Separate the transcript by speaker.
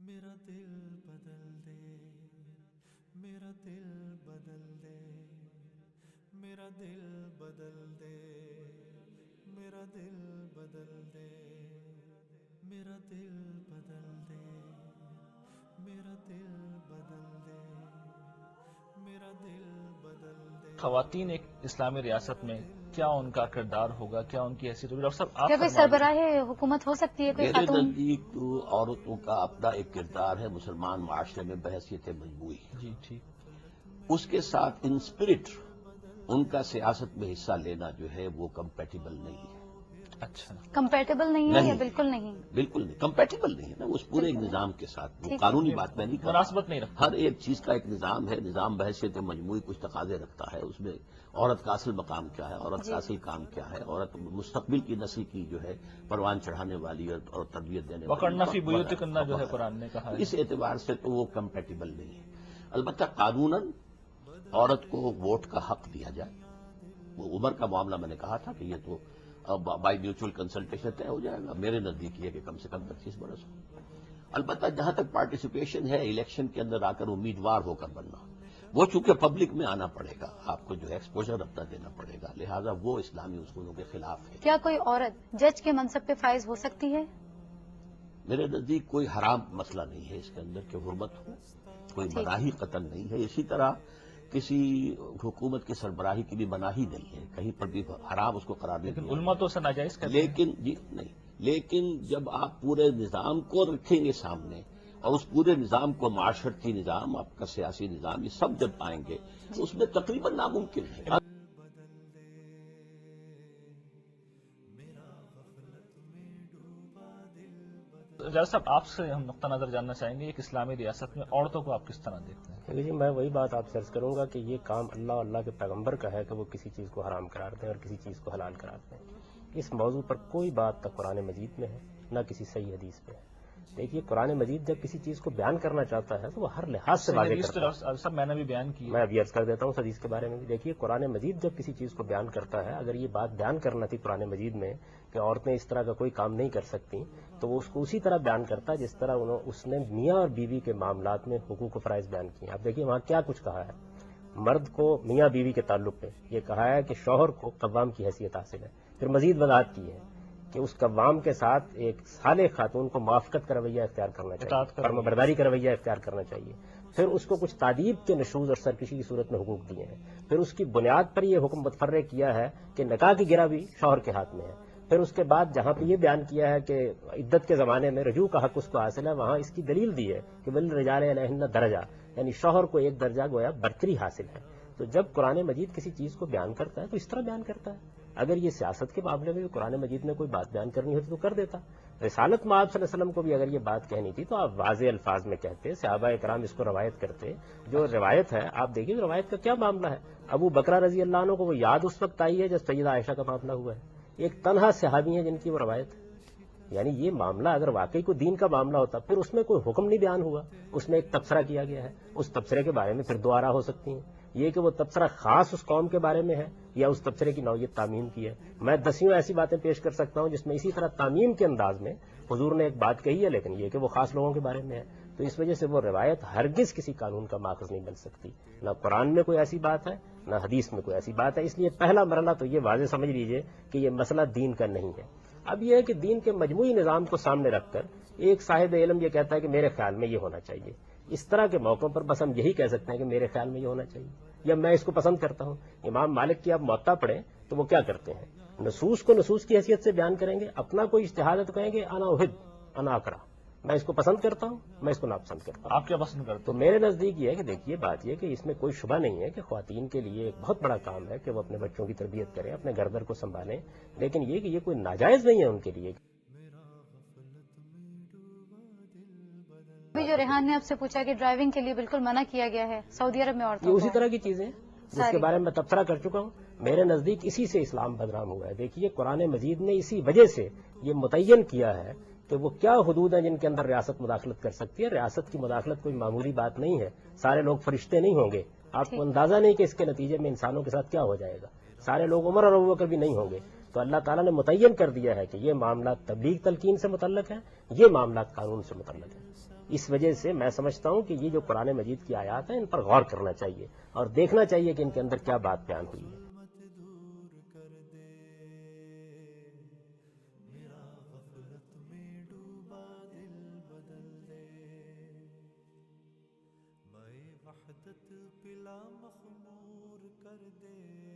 Speaker 1: میرا دل بدل دے، میرا دل بدل دے، میرا دل بدل دے، میرا دل بدل دے، میرا دل بدل دے، میرا دل بدل دے، میرا دل بدل دے۔
Speaker 2: خواتین ایک اسلامی ریاست میں کیا ان کا کردار ہوگا، کیا ان کی حیثیت ہوگی؟ ڈاکٹر صاحب
Speaker 3: کیا
Speaker 2: آپ
Speaker 3: کوئی سربراہ حکومت ہو سکتی ہے کوئی
Speaker 4: میرے
Speaker 3: خاتون؟
Speaker 4: نزدیک تو عورتوں کا اپنا ایک کردار ہے مسلمان معاشرے میں بحیثیت مجموعی،
Speaker 2: جی ٹھیک،
Speaker 4: اس کے ساتھ ان اسپرٹ ان کا سیاست میں حصہ لینا جو ہے وہ کمپیٹیبل نہیں ہے۔
Speaker 2: اچھا
Speaker 3: کمپیٹیبل نہیں ہے یا بالکل نہیں؟
Speaker 4: بالکل نہیں، کمپیٹیبل نہیں ہے نا اس پورے نظام کے ساتھ، وہ قانونی بات میں نہیں کر رہا۔
Speaker 2: مناسبت نہیں رکھتا۔
Speaker 4: ہر ایک چیز کا ایک نظام ہے، نظام بحیثیت مجموعی کچھ تقاضے رکھتا ہے، اس میں عورت کا اصل مقام کیا ہے، عورت کا اصل کام کیا ہے، عورت مستقبل کی نسل کی جو ہے پروان چڑھانے والی اور تربیت دینے
Speaker 2: وقرنا فی
Speaker 4: والی
Speaker 2: بیوتکن جو ہے قرآن نے کہا ہے،
Speaker 4: اس اعتبار سے تو وہ کمپیٹیبل نہیں ہے۔ البتہ قانوناً عورت کو ووٹ کا حق دیا جائے، وہ عمر کا معاملہ میں نے کہا تھا کہ یہ تو بائی میوچل کنسلٹیشن طے ہو جائے گا، میرے نزدیک یہ کہ کم سے کم 25 برس ہو۔ البتہ جہاں تک پارٹیسپیشن ہے الیکشن کے اندر آ کر امیدوار ہو کر بننا، وہ چونکہ پبلک میں آنا پڑے گا، آپ کو جو ہے ایکسپوجر اپنا دینا پڑے گا، لہذا وہ اسلامی اصولوں کے خلاف ہے۔
Speaker 3: کیا کوئی عورت جج کے منصب پہ فائز ہو سکتی ہے؟
Speaker 4: میرے نزدیک کوئی حرام مسئلہ نہیں ہے اس کے اندر کہ حرمت ہو، کوئی مناہی قطعا نہیں ہے۔ اسی طرح کسی حکومت کی سربراہی کی بھی مناہی نہیں ہے، کہیں پر بھی حرام اس کو قرار نہیں
Speaker 2: لیکن
Speaker 4: دیا۔
Speaker 2: علماء تو اسے ناجائز کہتے ہیں۔
Speaker 4: لیکن جی نہیں، لیکن جب آپ پورے نظام کو رکھیں گے سامنے اور اس پورے نظام کو معاشرتی نظام، آپ کا سیاسی نظام، یہ سب جب آئیں گے تو اس میں تقریباً ناممکن ہے۔
Speaker 2: جاوید صاحب آپ سے ہم نقطہ نظر جاننا چاہیں گے، ایک اسلامی ریاست میں عورتوں کو آپ کس طرح دیکھتے ہیں؟
Speaker 5: جی میں وہی بات آپ سے عرض کروں گا کہ یہ کام اللہ اور اللہ کے پیغمبر کا ہے کہ وہ کسی چیز کو حرام قرار دیں اور کسی چیز کو حلال قرار دیں۔ اس موضوع پر کوئی بات نہ قرآن مجید میں ہے نہ کسی صحیح حدیث میں ہے۔ دیکھیے قرآن مجید جب کسی چیز کو بیان کرنا چاہتا ہے تو وہ ہر لحاظ سے واضح کرتا ہے۔
Speaker 2: صاحب میں نے بھی بیان کی،
Speaker 5: میں ابھی عرض کر دیتا ہوں اس حدیث کے بارے میں بھی۔ دیکھیے قرآن مجید جب کسی چیز کو بیان کرتا ہے، اگر یہ بات بیان کرنا تھی قرآن مجید میں کہ عورتیں اس طرح کا کوئی کام نہیں کر سکتی، تو وہ اس کو اسی طرح بیان کرتا ہے جس طرح اس نے میاں اور بیوی کے معاملات میں حقوق و فرائض بیان کیے ہیں۔ اب دیکھیے وہاں کیا کچھ کہا ہے، مرد کو میاں بیوی کے تعلق میں یہ کہا ہے کہ شوہر کو قوام کی حیثیت حاصل ہے، پھر مزید وضاحت کی ہے کہ اس قوام کے ساتھ ایک صالح خاتون کو موافقت کا رویہ اختیار کرنا چاہیے، فرمانبرداری کا رویہ اختیار کرنا چاہیے، پھر اس کو کچھ تعدیب کے نشوز اور سرکشی کی صورت میں حقوق دیے ہیں، پھر اس کی بنیاد پر یہ حکم متفرع کیا ہے کہ نکاح کی گرہ بھی شوہر کے ہاتھ میں ہے، پھر اس کے بعد جہاں پہ یہ بیان کیا ہے کہ عدت کے زمانے میں رجوع کا حق اس کو حاصل ہے، وہاں اس کی دلیل دی ہے کہ وَلِلرِّجَالِ عَلَيْهِنَّ درجہ، یعنی شوہر کو ایک درجہ گویا برتری حاصل ہے۔ تو جب قرآن مجید کسی چیز کو بیان کرتا ہے تو اس طرح بیان کرتا ہے۔ اگر یہ سیاست کے معاملے میں بھی قرآن مجید میں کوئی بات بیان کرنی ہوتی تو کر دیتا۔ رسالت میں آپ صلی اللہ علیہ وسلم کو بھی اگر یہ بات کہنی تھی تو آپ واضح الفاظ میں کہتے، صحابہ کرام اس کو روایت کرتے۔ جو روایت ہے آپ دیکھیے روایت کا کیا معاملہ ہے۔ ابو بکرہ رضی اللہ عنہ کو وہ یاد اس وقت آئی ہے جب سیدہ عائشہ کا معاملہ ہوا ہے، ایک تنہا صحابی ہیں جن کی وہ روایت ہے۔ یعنی یہ معاملہ اگر واقعی کوئی دین کا معاملہ ہوتا پھر اس میں کوئی حکم نہیں بیان ہوا، اس میں ایک تبصرہ کیا گیا ہے، اس تبصرے کے بارے میں پھر دو آراء ہو سکتی ہیں۔ یہ کہ وہ تبصرہ خاص اس قوم کے بارے میں ہے یا اس تبصرے کی نوعیت تعمیم کی ہے۔ میں دسیوں ایسی باتیں پیش کر سکتا ہوں جس میں اسی طرح تعمیم کے انداز میں حضور نے ایک بات کہی ہے، لیکن یہ کہ وہ خاص لوگوں کے بارے میں ہے، تو اس وجہ سے وہ روایت ہرگز کسی قانون کا ماخذ نہیں بن سکتی۔ نہ قرآن میں کوئی ایسی بات ہے نہ حدیث میں کوئی ایسی بات ہے۔ اس لیے پہلا مرحلہ تو یہ واضح سمجھ لیجئے کہ یہ مسئلہ دین کا نہیں ہے۔ اب یہ ہے کہ دین کے مجموعی نظام کو سامنے رکھ کر ایک صاحب علم یہ کہتا ہے کہ میرے خیال میں یہ ہونا چاہیے، اس طرح کے موقعوں پر بس ہم یہی کہہ سکتے ہیں کہ میرے خیال میں یہ ہونا چاہیے یا میں اس کو پسند کرتا ہوں۔ امام مالک کی آپ موطا پڑھیں تو وہ کیا کرتے ہیں، نصوص کو نصوص کی حیثیت سے بیان کریں گے، اپنا کوئی اجتہاد ہے تو کہیں گے انا احب انا اکرہ، میں اس کو پسند کرتا ہوں میں اس کو ناپسند کرتا ہوں۔
Speaker 2: آپ کیا پسند کرتے
Speaker 5: تو میرے نزدیک یہ ہے کہ دیکھیے بات یہ کہ اس میں کوئی شبہ نہیں ہے کہ خواتین کے لیے ایک بہت بڑا کام ہے کہ وہ اپنے بچوں کی تربیت کریں، اپنے گھر در کو سنبھالیں، لیکن یہ کہ یہ کوئی ناجائز نہیں ہے ان کے لیے۔
Speaker 3: ابھی جو ریحان نے آپ سے پوچھا کہ ڈرائیونگ کے لیے بالکل منع کیا گیا ہے سعودی عرب میں عورتوں
Speaker 5: یہ
Speaker 3: کو،
Speaker 5: اسی طرح کی چیزیں جس کے بارے میں میں تبصرہ کر چکا ہوں، میرے نزدیک اسی سے اسلام بدنام ہوا ہے۔ دیکھیے قرآن مجید نے اسی وجہ سے یہ متعین کیا ہے کہ وہ کیا حدود ہیں جن کے اندر ریاست مداخلت کر سکتی ہے۔ ریاست کی مداخلت کوئی معمولی بات نہیں ہے، سارے لوگ فرشتے نہیں ہوں گے، آپ کو اندازہ نہیں کہ اس کے نتیجے میں انسانوں کے ساتھ کیا ہو جائے گا، سارے لوگ عمر اور ابوبکر بھی نہیں ہوں گے۔ تو اللہ تعالیٰ نے متعین کر دیا ہے کہ یہ معاملات تبلیغ تلقین سے متعلق ہیں، یہ معاملات قانون سے متعلق ہیں۔ اس وجہ سے میں سمجھتا ہوں کہ یہ جو قرآن مجید کی آیات ہیں ان پر غور کرنا چاہیے اور دیکھنا چاہیے کہ ان کے اندر کیا بات بیان ہوئی ہے.
Speaker 1: وحدت پلا مخمور کر دے.